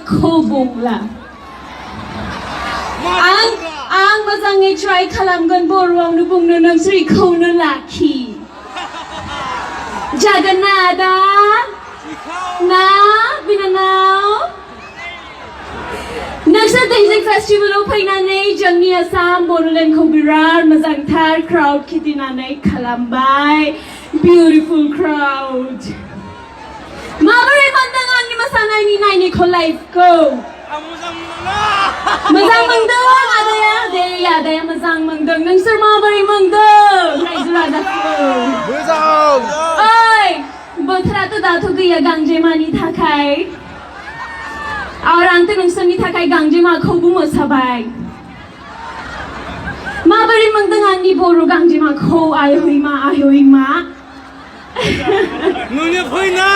खोबुंला आं मोजाङै try खालामगोन बर'आवनो बुंनो नोंसोर इखौनो लाखि जागोन ना आदा ना बिनानाव नोंसोर दैजिं फेस्टिभेलाव फैनानै जोंनि आसाम बड'लेण्डखौ बिराद मोजांथार क्राउड खिथिनानै खालामबाय बिउटिफुल क्राउड माबोरै मोनदों आंनि मोसानायनि नायनायखौ लाइभखौ मोजां मोनदों आदाया मोजां मोनदों नोंसोर माबोरै मोनदों रायजो राजाखौ मोजां ओइ बोथोराथ' दाथ' गैया गांजेमानि थाखाय आरो आंथ' नोंसोरनि थाखाय गांजेमाखौबो मोसाबाय माबोरै मोनदों आंनि बर' गांजेमाखौ आयहै मा नोंनो फैना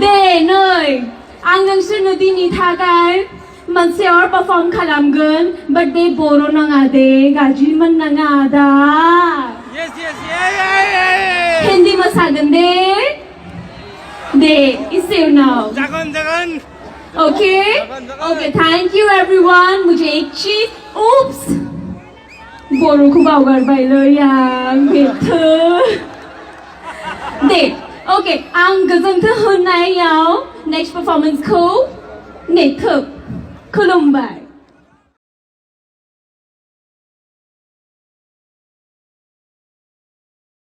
दे नै आं नोंसोरनो दिनै थाखाय मोनसे और परफर्म खालामगोन बाट बे बर' नङा दे गाज्रि मोननाङा आदा हिन्दी मोसागोन दे इसे उनाव जागोन Okay, thank you everyone. मुझे एक चीज oops बर'खौ बावगारबायलै आं बेथो दे okay आं गोजोन्थों होनायाव next performance खौ नेथोब खुलुमबाय